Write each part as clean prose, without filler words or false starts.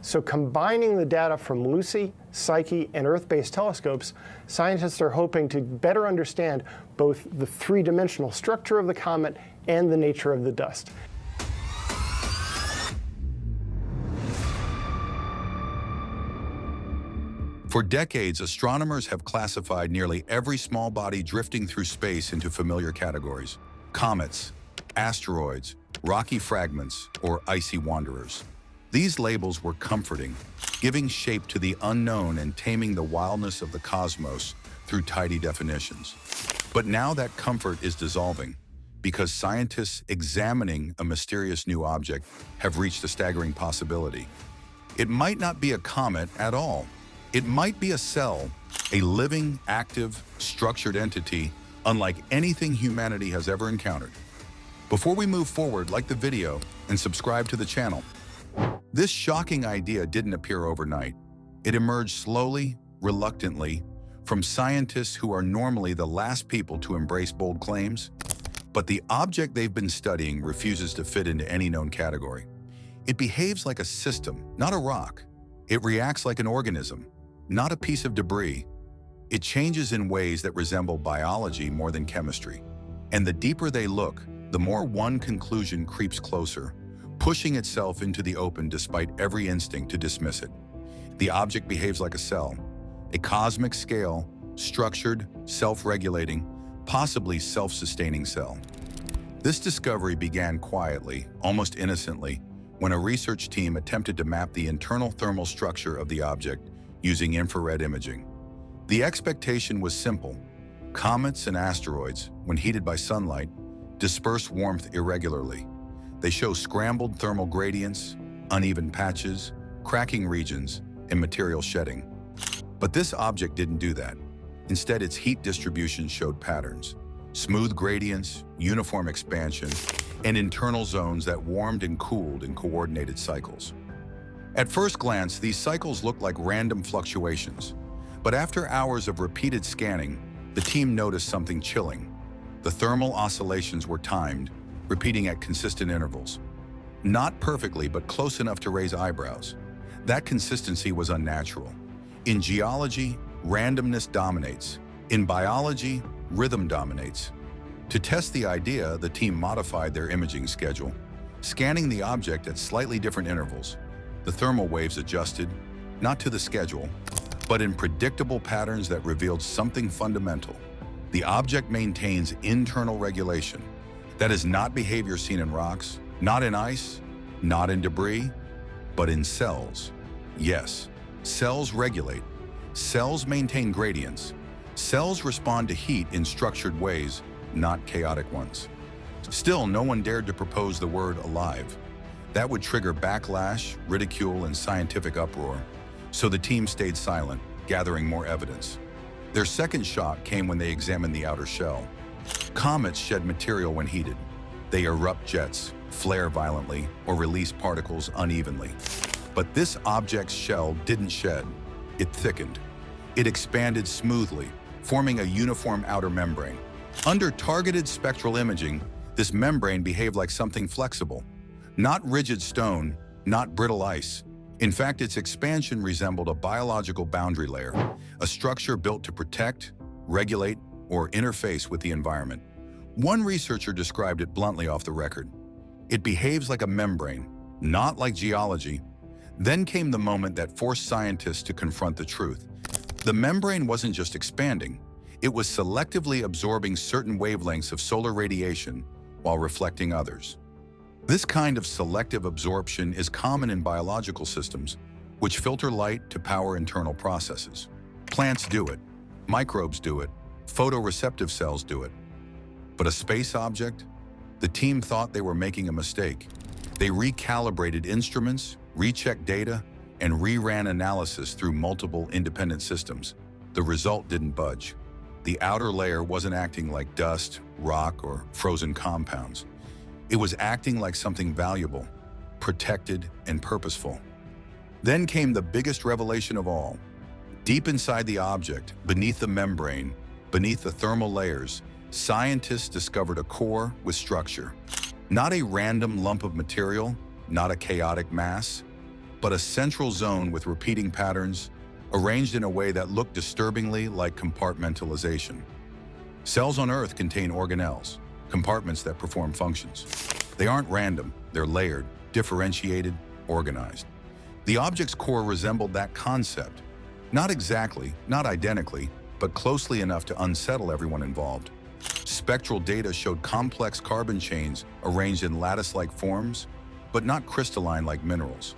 So combining the data from Lucy, Psyche, and Earth-based telescopes, scientists are hoping to better understand both the three-dimensional structure of the comet and the nature of the dust. For decades, astronomers have classified nearly every small body drifting through space into familiar categories: comets, asteroids, rocky fragments, or icy wanderers. These labels were comforting, giving shape to the unknown and taming the wildness of the cosmos through tidy definitions. But now that comfort is dissolving, because scientists examining a mysterious new object have reached a staggering possibility. It might not be a comet at all. It might be a cell, a living, active, structured entity unlike anything humanity has ever encountered. Before we move forward, like the video and subscribe to the channel. This shocking idea didn't appear overnight. It emerged slowly, reluctantly, from scientists who are normally the last people to embrace bold claims. But the object they've been studying refuses to fit into any known category. It behaves like a system, not a rock. It reacts like an organism, not a piece of debris. It changes in ways that resemble biology more than chemistry. And the deeper they look, the more one conclusion creeps closer, pushing itself into the open despite every instinct to dismiss it. The object behaves like a cell, a cosmic scale, structured, self-regulating, possibly self-sustaining cell. This discovery began quietly, almost innocently, when a research team attempted to map the internal thermal structure of the object using infrared imaging. The expectation was simple. Comets and asteroids, when heated by sunlight, disperse warmth irregularly. They show scrambled thermal gradients, uneven patches, cracking regions, and material shedding. But this object didn't do that. Instead, its heat distribution showed patterns: smooth gradients, uniform expansion, and internal zones that warmed and cooled in coordinated cycles. At first glance, these cycles looked like random fluctuations. But after hours of repeated scanning, the team noticed something chilling. The thermal oscillations were timed, repeating at consistent intervals. Not perfectly, but close enough to raise eyebrows. That consistency was unnatural. In geology, randomness dominates. In biology, rhythm dominates. To test the idea, the team modified their imaging schedule, scanning the object at slightly different intervals. The thermal waves adjusted, not to the schedule, but in predictable patterns that revealed something fundamental. The object maintains internal regulation. That is not behavior seen in rocks, not in ice, not in debris, but in cells. Yes, cells regulate. Cells maintain gradients. Cells respond to heat in structured ways, not chaotic ones. Still, no one dared to propose the word alive. That would trigger backlash, ridicule, and scientific uproar. So the team stayed silent, gathering more evidence. Their second shock came when they examined the outer shell. Comets shed material when heated. They erupt jets, flare violently, or release particles unevenly. But this object's shell didn't shed. It thickened. It expanded smoothly, forming a uniform outer membrane. Under targeted spectral imaging, this membrane behaved like something flexible. Not rigid stone, not brittle ice. In fact, its expansion resembled a biological boundary layer, a structure built to protect, regulate, or interface with the environment. One researcher described it bluntly off the record. It behaves like a membrane, not like geology. Then came the moment that forced scientists to confront the truth. The membrane wasn't just expanding, it was selectively absorbing certain wavelengths of solar radiation while reflecting others. This kind of selective absorption is common in biological systems, which filter light to power internal processes. Plants do it, microbes do it, photoreceptive cells do it. But a space object? The team thought they were making a mistake. They recalibrated instruments, rechecked data, and reran analysis through multiple independent systems. The result didn't budge. The outer layer wasn't acting like dust, rock, or frozen compounds. It was acting like something valuable, protected, and purposeful. Then came the biggest revelation of all. Deep inside the object, beneath the membrane, beneath the thermal layers, scientists discovered a core with structure. Not a random lump of material, not a chaotic mass, but a central zone with repeating patterns, arranged in a way that looked disturbingly like compartmentalization. Cells on Earth contain organelles, compartments that perform functions. They aren't random, they're layered, differentiated, organized. The object's core resembled that concept. Not exactly, not identically, but closely enough to unsettle everyone involved. Spectral data showed complex carbon chains arranged in lattice-like forms, but not crystalline like minerals.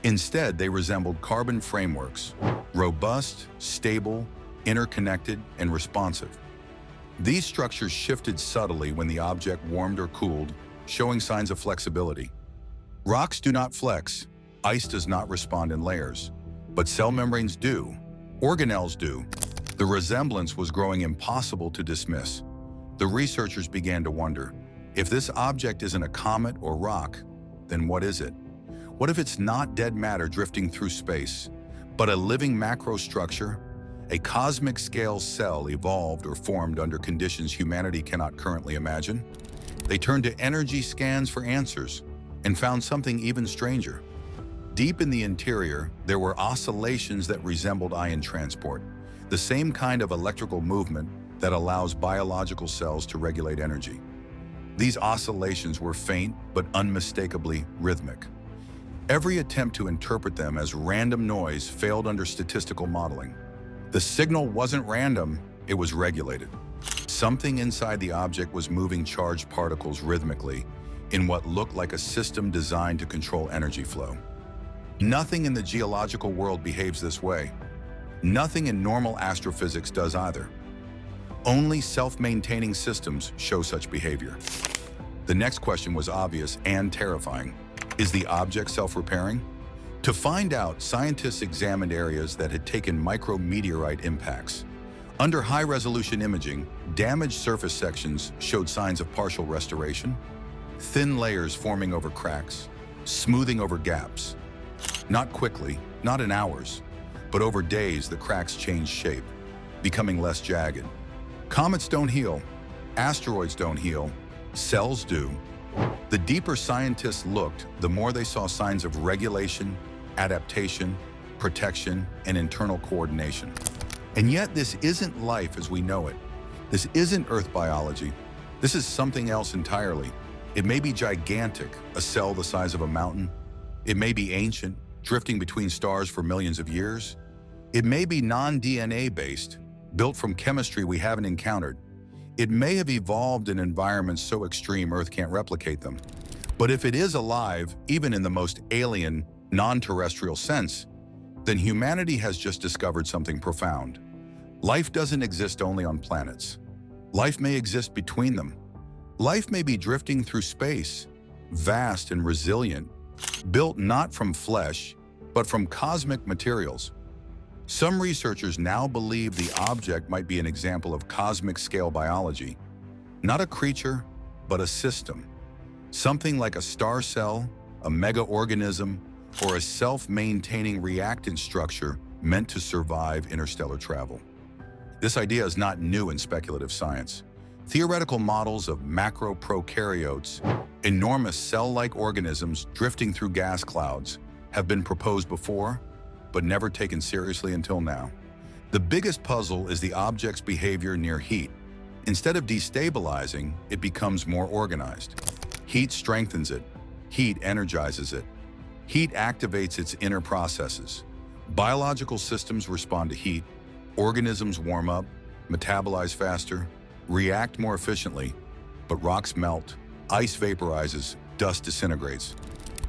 Instead, they resembled carbon frameworks, robust, stable, interconnected, and responsive. These structures shifted subtly when the object warmed or cooled, showing signs of flexibility. Rocks do not flex, ice does not respond in layers, but cell membranes do, organelles do. The resemblance was growing impossible to dismiss. The researchers began to wonder, if this object isn't a comet or rock, then what is it? What if it's not dead matter drifting through space, but a living macrostructure, a cosmic-scale cell evolved or formed under conditions humanity cannot currently imagine? They turned to energy scans for answers and found something even stranger. Deep in the interior, there were oscillations that resembled ion transport, the same kind of electrical movement that allows biological cells to regulate energy. These oscillations were faint but unmistakably rhythmic. Every attempt to interpret them as random noise failed under statistical modeling. The signal wasn't random, it was regulated. Something inside the object was moving charged particles rhythmically in what looked like a system designed to control energy flow. Nothing in the geological world behaves this way. Nothing in normal astrophysics does either. Only self-maintaining systems show such behavior. The next question was obvious and terrifying. Is the object self-repairing? To find out, scientists examined areas that had taken micrometeorite impacts. Under high-resolution imaging, damaged surface sections showed signs of partial restoration, thin layers forming over cracks, smoothing over gaps. Not quickly, not in hours, but over days the cracks changed shape, becoming less jagged. Comets don't heal, asteroids don't heal, cells do. The deeper scientists looked, the more they saw signs of regulation, adaptation, protection, and internal coordination. And yet this isn't life as we know it. This isn't Earth biology. This is something else entirely. It may be gigantic, a cell the size of a mountain. It may be ancient, drifting between stars for millions of years. It may be non-DNA based, built from chemistry we haven't encountered. It may have evolved in environments so extreme Earth can't replicate them. But if it is alive, even in the most alien, non-terrestrial sense, then humanity has just discovered something profound. Life doesn't exist only on planets. Life may exist between them. Life may be drifting through space, vast and resilient, built not from flesh, but from cosmic materials. Some researchers now believe the object might be an example of cosmic-scale biology, not a creature, but a system. Something like a star cell, a mega-organism, or a self-maintaining reactant structure meant to survive interstellar travel. This idea is not new in speculative science. Theoretical models of macroprokaryotes, enormous cell-like organisms drifting through gas clouds, have been proposed before, but never taken seriously until now. The biggest puzzle is the object's behavior near heat. Instead of destabilizing, it becomes more organized. Heat strengthens it. Heat energizes it. Heat activates its inner processes. Biological systems respond to heat. Organisms warm up, metabolize faster, react more efficiently, but rocks melt, ice vaporizes, dust disintegrates.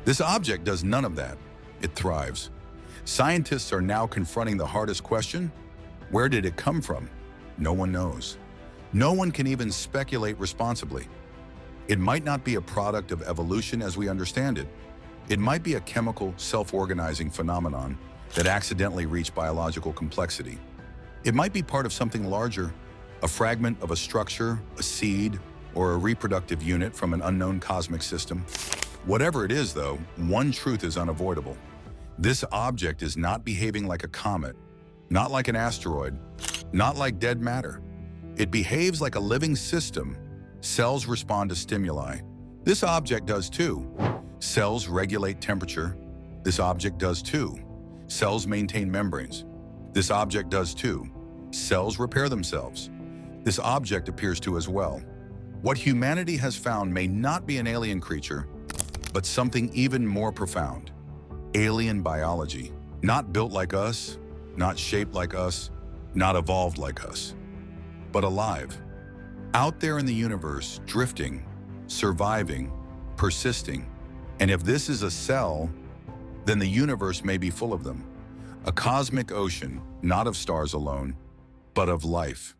This object does none of that. It thrives. Scientists are now confronting the hardest question: where did it come from? No one knows. No one can even speculate responsibly. It might not be a product of evolution as we understand it. It might be a chemical, self-organizing phenomenon that accidentally reached biological complexity. It might be part of something larger, a fragment of a structure, a seed, or a reproductive unit from an unknown cosmic system. Whatever it is, though, one truth is unavoidable. This object is not behaving like a comet, not like an asteroid, not like dead matter. It behaves like a living system. Cells respond to stimuli. This object does too. Cells regulate temperature. The This object does too. Cells maintain membranes. This object does too. Cells repair themselves. This object appears to as well. What humanity has found may not be an alien creature, but something even more profound. Alien biology. Not built like us, not shaped like us, not evolved like us, but alive. Out there in the universe, drifting, surviving, persisting. And if this is a cell, then the universe may be full of them. A cosmic ocean, not of stars alone, but of life.